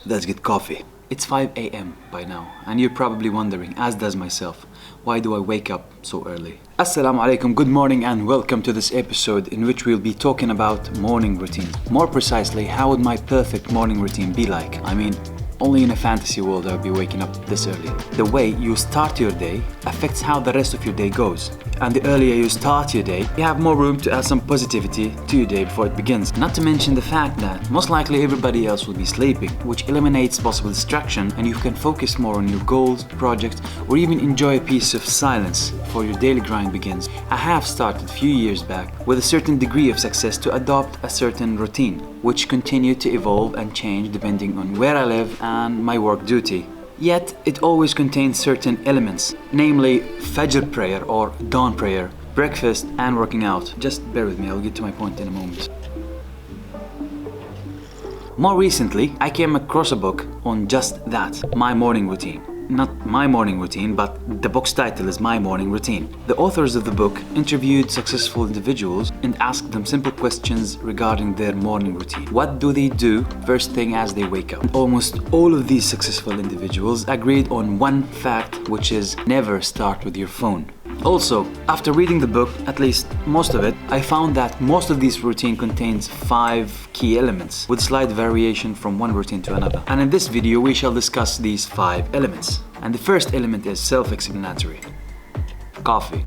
let's get coffee. It's 5 a.m. by now, and you're probably wondering, as does myself, why do I wake up so early? Assalamu alaikum, good morning and welcome to this episode in which we'll be talking about morning routines. More precisely, how would my perfect morning routine be like? I mean, only in a fantasy world I would be waking up this early. The way you start your day affects how the rest of your day goes. And the earlier you start your day, you have more room to add some positivity to your day before it begins. Not to mention the fact that most likely everybody else will be sleeping, which eliminates possible distraction and you can focus more on your goals, projects, or even enjoy a piece of silence before your daily grind begins. I have started a few years back with a certain degree of success to adopt a certain routine, which continued to evolve and change depending on where I live and my work duty. Yet, it always contains certain elements, namely Fajr prayer or dawn prayer, breakfast and working out. Just bear with me, I'll get to my point in a moment. More recently, I came across a book on just that, my morning routine. Not my morning routine, but the book's title is My Morning Routine. The authors of the book interviewed successful individuals and asked them simple questions regarding their morning routine. What do they do first thing as they wake up? Almost all of these successful individuals agreed on one fact, which is never start with your phone. Also, after reading the book, at least most of it, I found that most of this routine contains 5 key elements, with slight variation from one routine to another. And in this video, we shall discuss these 5 elements. And the first element is self-explanatory. Coffee.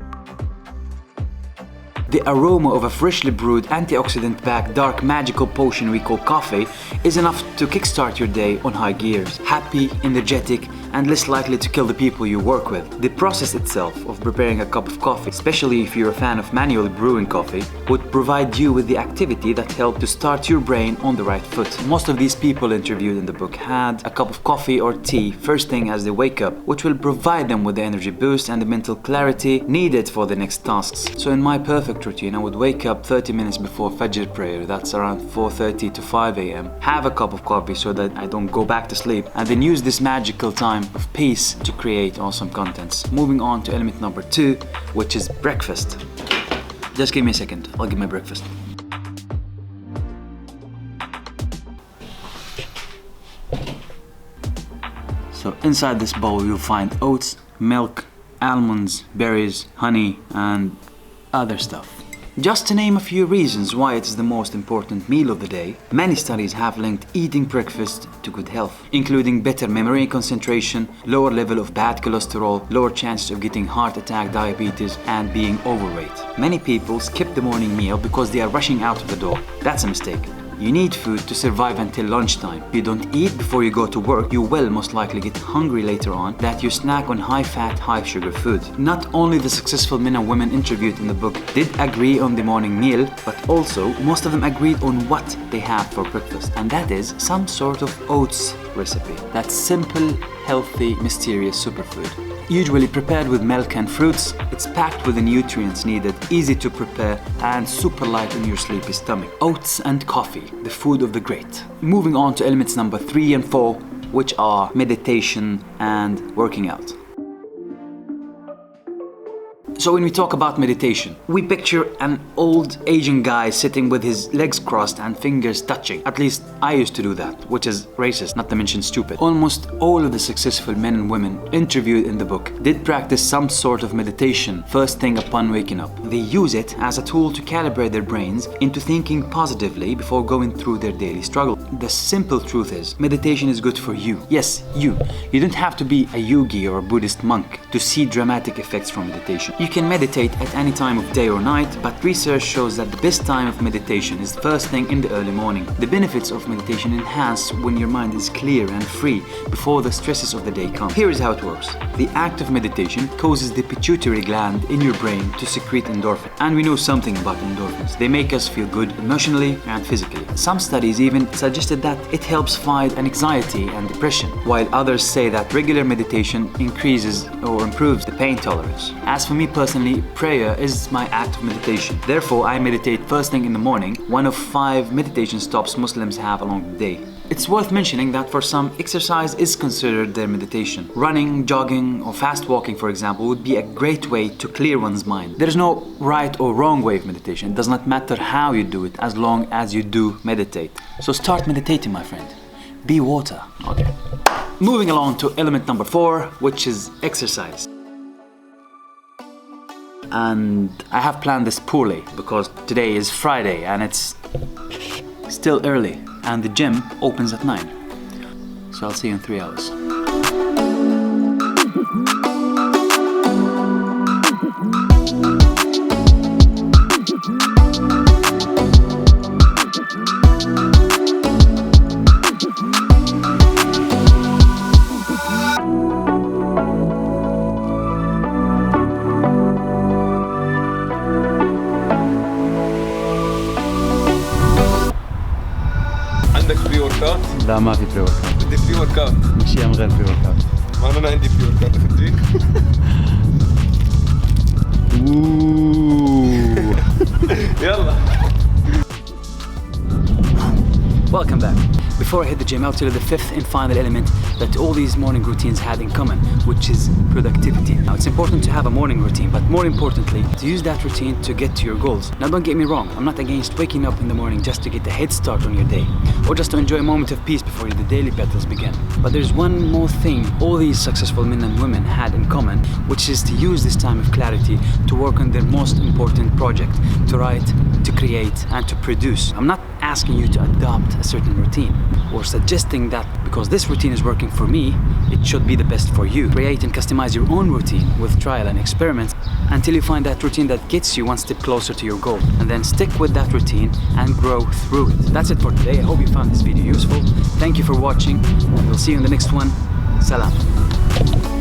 The aroma of a freshly brewed, antioxidant-packed, dark, magical potion we call coffee is enough to kickstart your day on high gears. Happy, energetic, and less likely to kill the people you work with. The process itself of preparing a cup of coffee, especially if you're a fan of manually brewing coffee, would provide you with the activity that helped to start your brain on the right foot. Most of these people interviewed in the book had a cup of coffee or tea first thing as they wake up, which will provide them with the energy boost and the mental clarity needed for the next tasks. So in my perfect routine, I would wake up 30 minutes before Fajr prayer, that's around 4:30 to 5 a.m., have a cup of coffee so that I don't go back to sleep, and then use this magical time of peace to create awesome contents. Moving on to element number 2, which is breakfast. Just give me a second, I'll get my breakfast. So inside this bowl you'll find oats, milk, almonds, berries, honey, and other stuff. Just to name a few reasons why it is the most important meal of the day, many studies have linked eating breakfast to good health, including better memory and concentration, lower level of bad cholesterol, lower chances of getting heart attack, diabetes, and being overweight. Many people skip the morning meal because they are rushing out of the door. That's a mistake. You need food to survive until lunchtime. If you don't eat before you go to work, you will most likely get hungry later on that you snack on high-fat, high-sugar food. Not only the successful men and women interviewed in the book did agree on the morning meal, but also most of them agreed on what they have for breakfast, and that is some sort of oats recipe. That's simple, healthy, mysterious superfood. Usually prepared with milk and fruits, it's packed with the nutrients needed, easy to prepare, and super light on your sleepy stomach. Oats and coffee, the food of the great. Moving on to elements number 3 and 4, which are meditation and working out. So when we talk about meditation, we picture an old Asian guy sitting with his legs crossed and fingers touching. At least I used to do that, which is racist, not to mention stupid. Almost all of the successful men and women interviewed in the book did practice some sort of meditation first thing upon waking up. They use it as a tool to calibrate their brains into thinking positively before going through their daily struggle. The simple truth is, meditation is good for you. Yes, you. You don't have to be a yogi or a Buddhist monk to see dramatic effects from meditation. You can meditate at any time of day or night, but research shows that the best time of meditation is the first thing in the early morning. The benefits of meditation enhance when your mind is clear and free before the stresses of the day come. Here is how it works. The act of meditation causes the pituitary gland in your brain to secrete endorphins. And we know something about endorphins. They make us feel good emotionally and physically. Some studies even suggested that it helps fight anxiety and depression, while others say that regular meditation increases or improves the pain tolerance. As for me personally, prayer is my act of meditation. Therefore, I meditate first thing in the morning, one of 5 meditation stops Muslims have along the day. It's worth mentioning that for some, exercise is considered their meditation. Running, jogging, or fast walking, for example, would be a great way to clear one's mind. There is no right or wrong way of meditation. It does not matter how you do it, as long as you do meditate. So start meditating, my friend. Be water. Okay. Moving along to element number 4, which is exercise. And I have planned this poorly because today is Friday and it's still early and the gym opens at 9. So I'll see you in 3 hours. عندك بري ورك اوت؟ لا ما في بري ورك اوت. بدي بري ورك اوت. مشيها من غير بري ورك اوت. ما انا عندي بري ورك اوت اخديك. يلا. Welcome back. Before I hit the gym, I'll tell you the 5th and final element that all these morning routines had in common, which is productivity. Now, it's important to have a morning routine, but more importantly, to use that routine to get to your goals. Now, don't get me wrong, I'm not against waking up in the morning just to get a head start on your day, or just to enjoy a moment of peace before the daily battles begin. But there's one more thing all these successful men and women had in common, which is to use this time of clarity to work on their most important project, to write, to create, and to produce. I'm not asking you to adopt a certain routine or suggesting that because this routine is working for me, it should be the best for you. Create and customize your own routine with trial and experiments until you find that routine that gets you one step closer to your goal, and then stick with that routine and grow through it. That's it for today. I hope you found this video useful. Thank you for watching, and we'll see you in the next one. Salam.